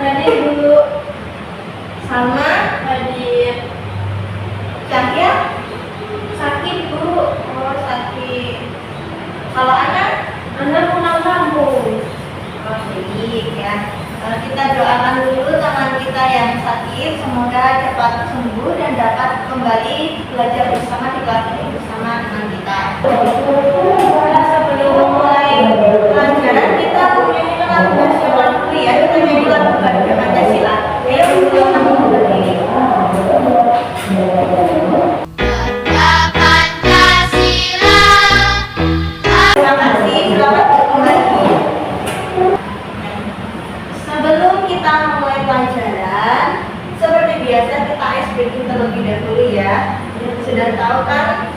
Hadir Bu. Salma. Hadir. Cahya. Sakit Bu. Oh, sakit. Kalau anak pulang kampung. oh, baik ya. Kita doakan dulu teman kita yang sakit, semoga cepat sembuh dan dapat kembali belajar bersama di kelas ini bersama dengan kita. Sebelum mulai pelajaran kita menyanyikan lagu nasional dulu ya. Kita nyanyi lagu Pancasila. Ayo kamu berdiri. Terima kasih, selamat kembali. Sebelum kita mulai pelajaran, seperti biasa kita icebreaking terlebih dahulu ya. Sudah tahu kan?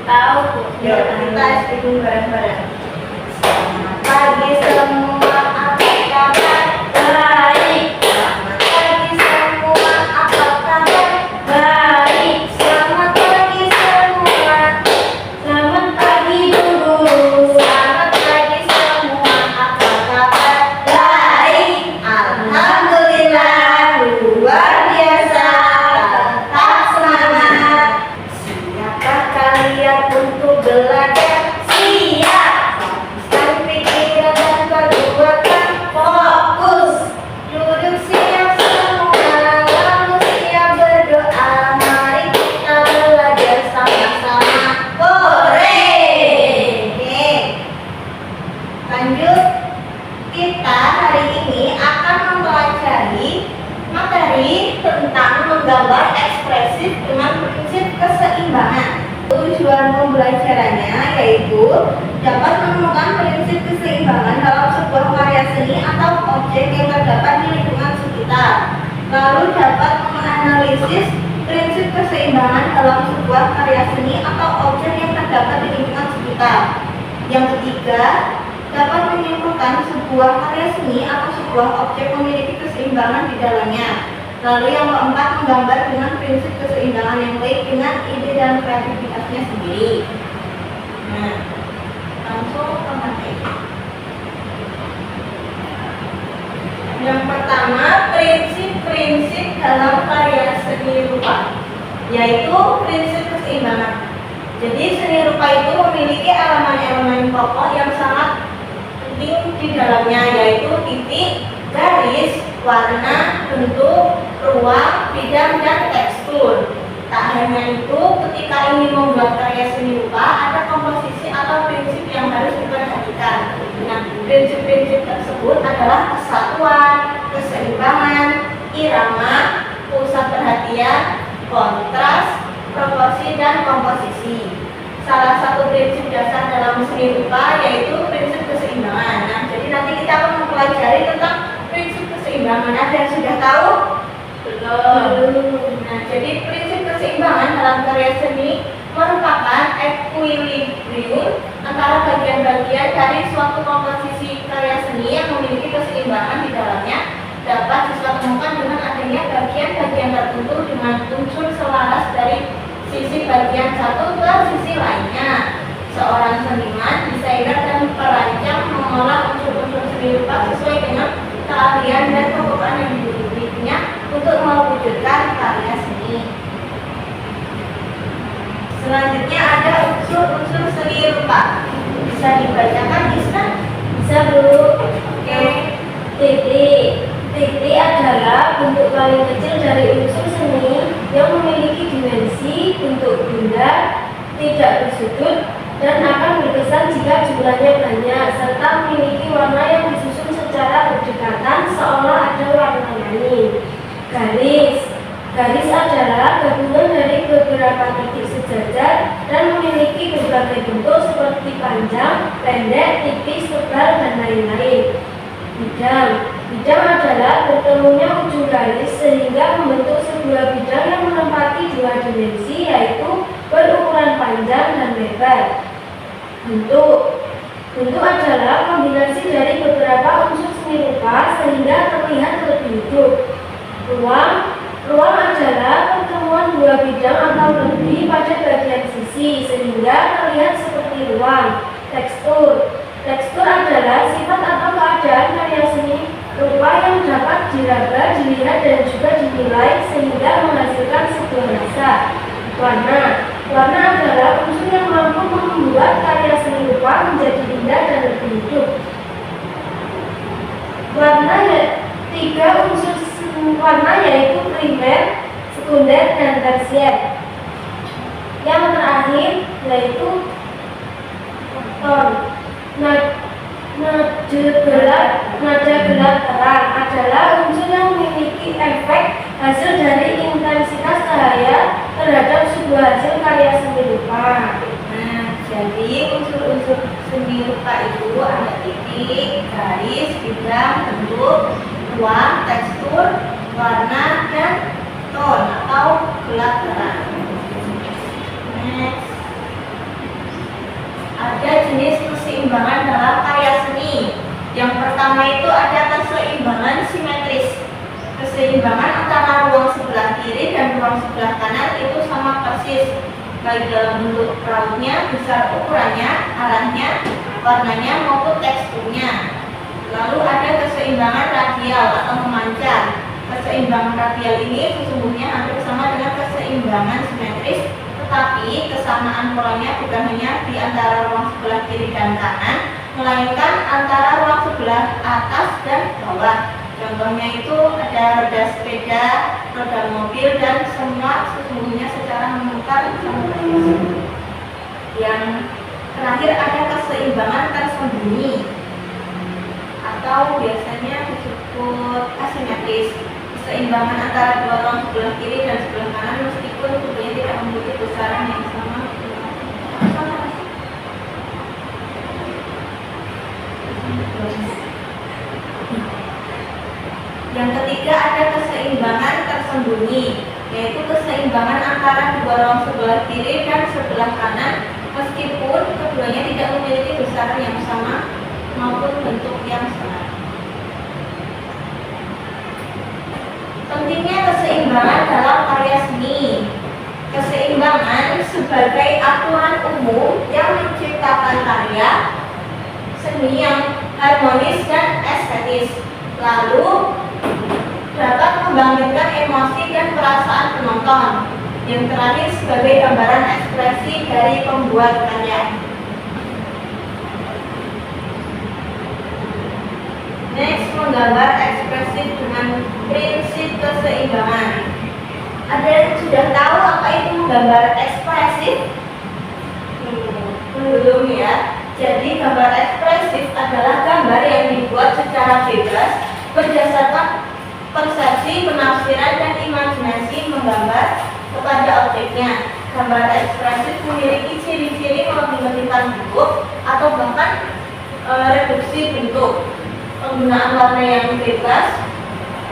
Tahu Bu. Yuk, kita icebreaking bareng-bareng. Selamat pagi semua, apa kabar? Baik. Selamat pagi semua, apa kabar? Baik. Selamat pagi semua. Selamat pagi Bu. Selamat pagi semua, apa kabar? Baik. Alhamdulillah, luar biasa. Tetap semangat. Siapkah kalian untuk belajar? Siap. Fokuskan pikiran dan perbuatan. Fokus. Duduk siap semua, lalu siap berdoa. Mari kita belajar sama-sama. Hore. Oke. Lanjut. Kita hari ini akan mempelajari materi tentang menggambar ekspresif dengan prinsip keseimbangan. Tujuan pembelajarannya yaitu dapat menemukan prinsip keseimbangan dalam sebuah karya seni atau objek yang terdapat di lingkungan sekitar. Lalu dapat menganalisis prinsip keseimbangan dalam sebuah karya seni atau objek yang terdapat di lingkungan sekitar. Yang ketiga, dapat menyimpulkan sebuah karya seni atau sebuah objek memiliki keseimbangan di dalamnya. Lalu yang keempat, menggambar dengan prinsip keseimbangan yang baik dengan ide dan kreativitasnya sendiri. Nah, langsung ke materi. Yang pertama, prinsip-prinsip dalam karya seni rupa, yaitu prinsip keseimbangan. Jadi seni rupa itu memiliki elemen-elemen pokok yang sangat penting di dalamnya, yaitu titik, garis, warna, bentuk, ruang, bidang, dan tekstur. Tak hanya itu, ketika ingin membuat karya seni rupa, ada komposisi atau prinsip yang harus diperhatikan. Nah, prinsip-prinsip tersebut adalah kesatuan, keseimbangan, irama, pusat perhatian, kontras, proporsi, dan komposisi. Salah satu prinsip dasar dalam seni rupa yaitu prinsip keseimbangan. Nah, jadi nanti kita akan mempelajari tentang prinsip keseimbangan. Ada yang sudah tahu? Belum. Nah, jadi prinsip keseimbangan dalam karya seni merupakan equilibrium antara bagian-bagian dari suatu komposisi karya seni yang memiliki keseimbangan di dalamnya dapat disatukan dengan adanya bagian-bagian tertentu dengan unsur selaras dari sisi bagian satu ke sisi lainnya. Seorang seniman, desainer, dan perancang mengolah unsur-unsur seni rupa sesuai dengan keahlian dan kemampuan yang dimilikinya untuk mewujudkan karya seni. Selanjutnya ada unsur-unsur seni rupa. Bisa dibacakan, Isna? Bisa Bu. Oke. Titik. Titik adalah bentuk paling kecil dari unsur seni yang memiliki dimensi, bentuk bulat, tidak bersudut, dan akan berkesan jika jumlahnya banyak, serta memiliki warna yang disusun secara berdekatan seolah ada warna lain. Garis. Garis adalah gabungan dari beberapa titik sejajar dan memiliki berbagai bentuk seperti panjang, pendek, tipis, tebal, dan lain-lain. Bidang. Bidang adalah bertemunya ujung garis sehingga membentuk sebuah bidang yang menempati dua dimensi, yaitu berukuran panjang dan lebar. Bentuk. Bentuk adalah kombinasi dari beberapa unsur seni rupa sehingga terlihat lebih hidup. Ruang. Ruang adalah pertemuan dua bidang atau lebih pada bagian sisi sehingga terlihat seperti ruang. Tekstur. Tekstur adalah adalah sifat atau keadaan karya seni rupa yang dapat diraba, dilihat, dan juga dinilai sehingga menghasilkan sebuah rasa. Warna adalah unsur yang mampu membuat karya seni rupa menjadi indah dan lebih hidup. Tiga unsur warna yaitu primer, sekunder, dan tersier. Yang terakhir yaitu ton. Nada gelap terang adalah unsur yang memiliki efek hasil dari intensitas cahaya terhadap sebuah hasil karya seni rupa. Nah, jadi unsur-unsur seni rupa itu ada titik, garis, bidang, bentuk, ruang, tekstur, warna, dan ton atau gelap terang. Next. Ada jenis keseimbangan dalam karya seni. Yang pertama itu ada keseimbangan simetris. Keseimbangan antara ruang sebelah kiri dan ruang sebelah kanan itu sama persis, baik dalam bentuk rautnya, besar ukurannya, arahnya, warnanya maupun teksturnya. Lalu ada keseimbangan radial atau memancar. Keseimbangan radial ini sesungguhnya hampir sama dengan keseimbangan simetris, tetapi kesamaan polanya bukan hanya di antara ruang sebelah kiri dan kanan, melainkan antara ruang sebelah atas dan bawah. Contohnya itu ada roda sepeda, roda mobil, dan semua sesungguhnya secara memutar sama persis. Yang terakhir ada keseimbangan tersembunyi atau biasanya disebut asimetris. Keseimbangan antara dua ruang sebelah kiri dan sebelah kanan meskipun tentunya tidak memiliki besaran yang sama. Yang ketiga ada keseimbangan tersembunyi, yaitu keseimbangan antara dua ruang sebelah kiri dan sebelah kanan meskipun keduanya tidak memiliki besaran yang sama maupun bentuk yang sama. Pentingnya keseimbangan dalam karya seni. Keseimbangan sebagai aturan umum yang menciptakan karya seni yang harmonis dan estetis, lalu dapat membangkitkan emosi dan perasaan penonton. Yang terakhir sebagai gambaran ekspresi dari pembuat karya. Next, menggambar ekspresif dengan prinsip keseimbangan. Ada yang sudah tahu apa itu menggambar ekspresif? Belum ya. Jadi gambar ekspresif adalah gambar yang dibuat secara bebas berdasarkan persepsi, penafsiran, dan imajinasi menggambar kepada objeknya. Gambar ekspresif memiliki ciri-ciri mengabadikan bentuk atau bahkan reduksi bentuk. Penggunaan warna yang bebas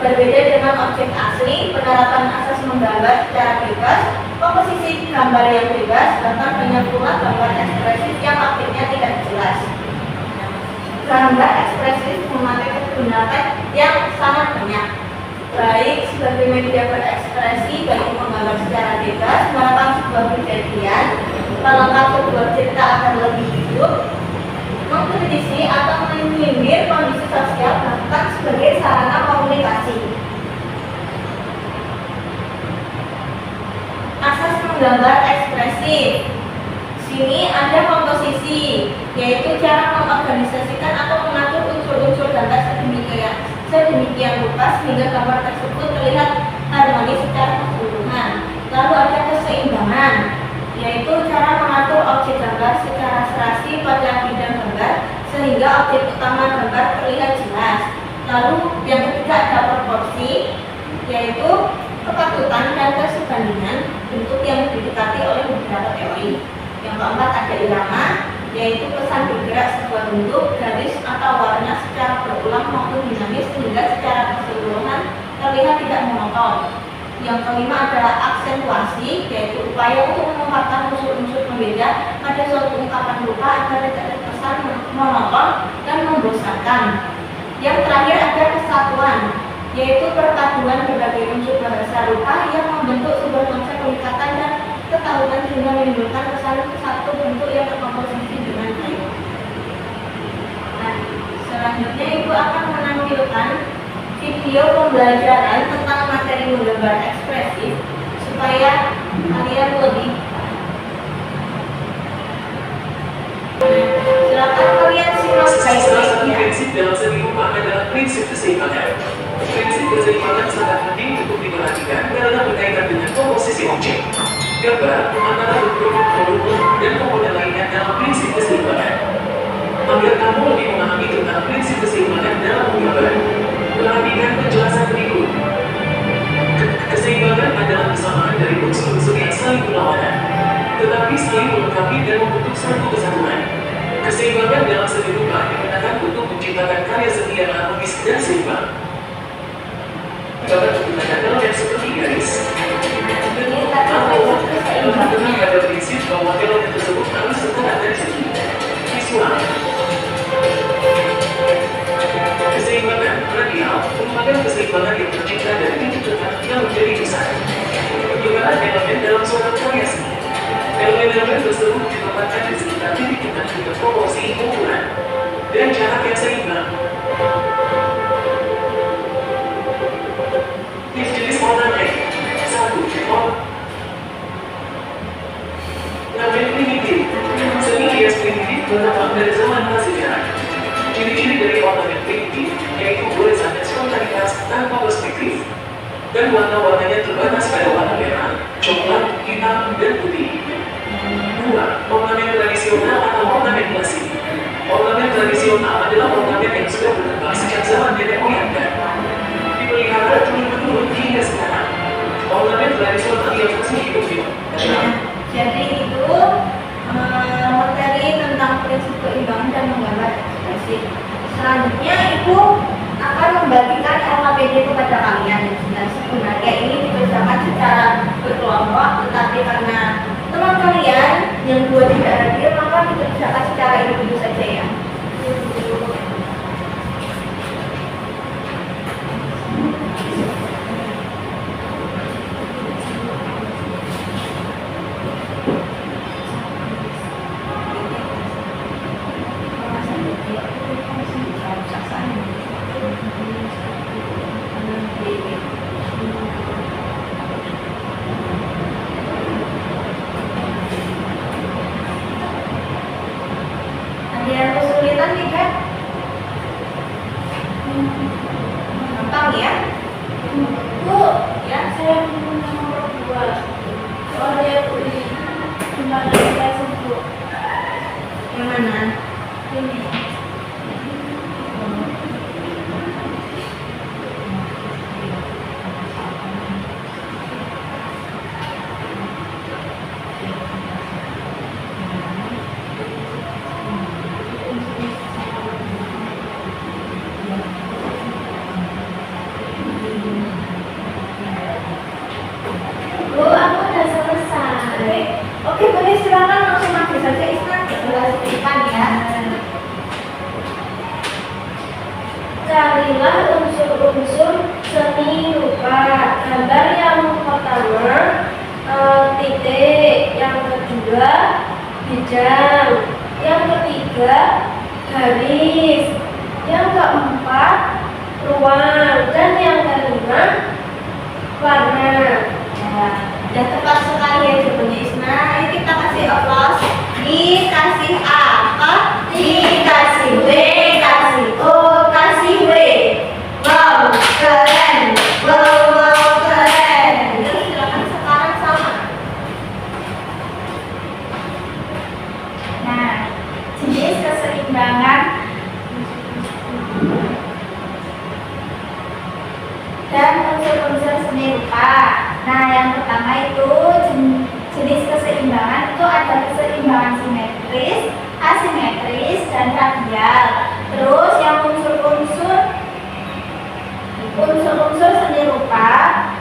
berbeda dengan objek asli, penerapan asas menggambar secara bebas, komposisi gambar yang bebas, bahkan banyak pula gambar ekspresif yang objeknya tidak jelas. Gambar ekspresif memakai kegunaan yang sangat banyak, baik sebagai media berekspresi, baik menggambar secara bebas, merekam sebuah kejadian, melengkapi sebuah cerita agar lebih hidup, mengkritisi atau menyindir kondisi sosial, bahkan sebagai sarana komunikasi. Asas menggambar ekspresif. Sini ada komposisi, yaitu cara mengorganisasikan atau mengatur unsur-unsur gambar sedemikian rupa sehingga gambar tersebut terlihat harmonis secara keseluruhan. Lalu ada keseimbangan, yaitu cara mengatur objek gambar secara serasi pada bidang gambar sehingga objek utama gambar terlihat jelas. Lalu yang ketiga ada proporsi, yaitu kepatutan dan kesebandingan bentuk yang didekati oleh beberapa teori. Yang keempat ada irama, yaitu pesan bergerak sebuah bentuk, garis atau warna secara berulang maupun dinamis sehingga secara keseluruhan terlihat tidak monoton. Yang kelima adalah aksentuasi, yaitu upaya untuk menempatkan unsur-unsur pembeda pada suatu ungkapan rupa agar tidak terkesan monoton dan membosankan. Yang terakhir ada kesatuan, yaitu perpaduan berbagai unsur bahasa rupa yang membentuk sebuah konsep peningkatan dan ketahuan sehingga menimbulkan kesan satu bentuk yang terkomposisi dengan baik. Nah, selanjutnya Ibu akan menampilkan video pembelajaran tentang materi menggambar ekspresif supaya kalian lebih. Silakan kalian simak Salah satu baik-baiknya. prinsip dalam seni rupa adalah prinsip keseimbangan. Prinsip keseimbangan sangat penting untuk diperhatikan karena berkaitan dengan komposisi objek. Gambar antara bentuk, volume, dan komponen lainnya dalam prinsip keseimbangan. Agar kamu lebih memahami tentang prinsip keseimbangan dalam menggambar, perhatikan penjelasan berikut. Keseimbangan adalah kesamaan dari unsur-unsur yang saling berlawanan, tetapi saling melengkapi dan membentuk suatu kesatuan. Keseimbangan dalam seni rupa digunakan untuk menciptakan karya seni yang harmonis dan seimbang. Dapat digunakan element seperti garis, atau dengan ada prinsip bahwa element tersebut harus setara dari segi visual. Keseimbangan radial merupakan keseimbangan yang tercipta dari titik tengah yang menjadi besar. Penyebaran elemen dalam suatu karya seni. Elemen-elemen tersebut ditempatkan di sekitar titik tengah dengan proporsi, ukuran, dan jarak yang seimbang. Jenis ornamen. 1. Ornamen primitif. Seni hias primitif berkembang dari zaman prasejarah. Ciri-ciri dari ornamen primitif yaitu goresan dan spontanitas tanpa perspektif, dan warna-warnanya terbatas pada warna merah, coklat, hitam, dan putih. 2. Ornamen tradisional atau ornamen klasik. Ornamen tradisional adalah ornamen yang sudah berkembang sejak zaman nenek moyang dan dipelihara turun-menurun hingga sekarang. Ornamen tradisional yang masih hidup di Jadi itu materi tentang prinsip keimbangan dan menggambar ekspresif. Selanjutnya Ibu akan membagikan LKPD kepada kalian. Dan sebenarnya ini dikerjakan secara berkelompok, tetapi karena teman kalian yang dua tidak hadir, maka dikerjakan secara individu saja ya. Ada yang kesulitan tidak? Gampang ya? Bu, Ya. saya punya nomor 2. Soalnya Bu ini gimana kita sebut Yang mana? ini? Bu, aku udah selesai. Oke, boleh silakan langsung maju saja Isna. Jelaskan ya. Carilah unsur-unsur seni rupa. Gambar yang pertama titik, yang kedua bidang, yang ketiga garis, yang keempat ruang, dan yang kelima warna. Ya, tepat sekali ya jawabannya Isna. Ayo kita kasih aplaus. Dikasih apa? Dikasih W, kasih O, kasih W. Wow, keren. Wow, keren. Jadi silakan sekarang sama. Nah, jenis keseimbangan dan unsur-unsur seni rupa. Nah, yang pertama itu jenis keseimbangan itu ada keseimbangan simetris, asimetris, dan radial. Terus yang unsur-unsur seni rupa,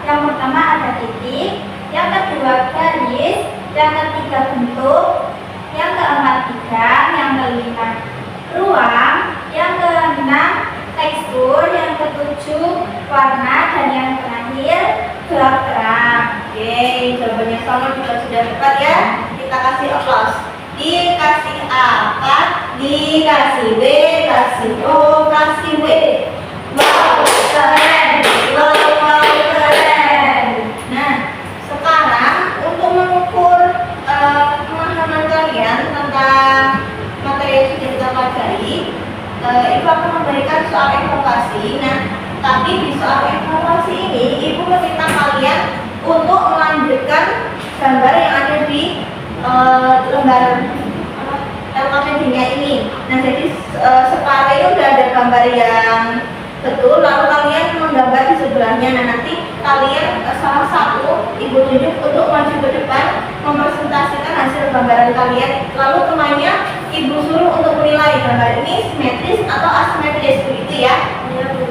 yang pertama ada titik, yang kedua garis, yang ketiga bentuk, yang keempat bidang, yang kelima ruang, yang keenam tekstur, yang ketujuh warna, dan yang terakhir gelap terang. Oke, jawabannya sama juga sudah tepat ya. Kita kasih aplaus. Dikasih apa? Dikasih W, kasih O, kasih Ibu akan memberikan soal evaluasi. Nah, tapi di soal evaluasi ini Ibu meminta kalian untuk melanjutkan gambar yang ada di lembar LKPD-nya ini. Nah, jadi separuh itu udah ada gambar yang betul, lalu kalian menggambar di sebelahnya. Nah, nanti kalian salah satu Ibu tunjuk untuk maju ke depan mempresentasikan hasil gambaran kalian, lalu temannya Ibu suruh untuk menilai gambar ini simetris atau asimetris, begitu ya. Ya, Bu.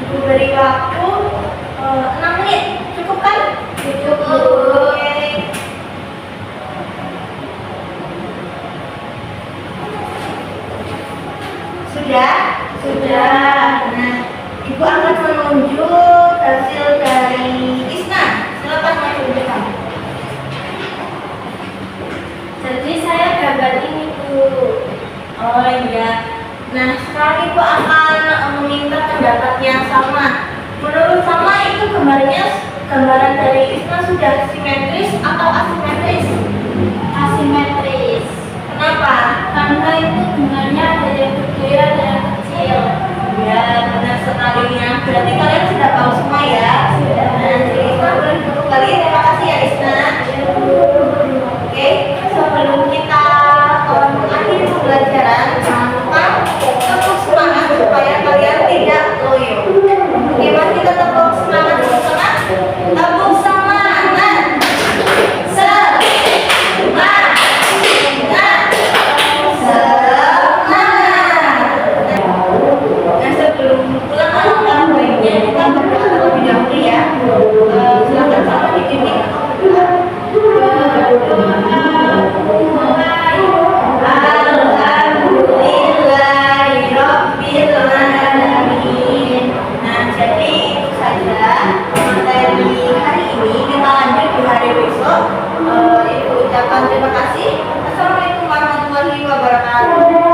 Ibu beri waktu 6 menit, cukup kan? Cukup, Bu. Oke. Sudah? Sudah. Nah, Ibu akan menunjuk hasil dari Isna. Silakan maju ke depan. Jadi saya gambar ini, Bu. Oh iya. Nah, sekarang Ibu akan meminta pendapatnya Salma. Menurut Salma itu gambaran dari Isna sudah simetris atau asimetris? Asimetris. Kenapa? Karena itu bunganya ada yang gede, ada yang kecil. Ya, benar sekali ya. Berarti kalian sudah tahu semua ya? Sudah. Nah, jadi Isna boleh duduk kembali. Terima kasih ya Isna. Oke, sebelum kita mengakhiri pembelajaran, jangan lupa tetap semangat supaya kalian tidak loyo. Oke, mari kita tetap semangat bersama. Tepuk semangat. Semangat. Semangat. Nah, sebelum pulang alangkah baiknya kita berdoa terlebih dahulu ya. Silakan sama dipimpin untuk berdoa. Alhamdulillahirrabbilalamin. Nah, jadi itu saja materi hari ini. Kita lanjut di hari besok. Ibu ucapkan terima kasih. Assalamualaikum warahmatullahi wabarakatuh.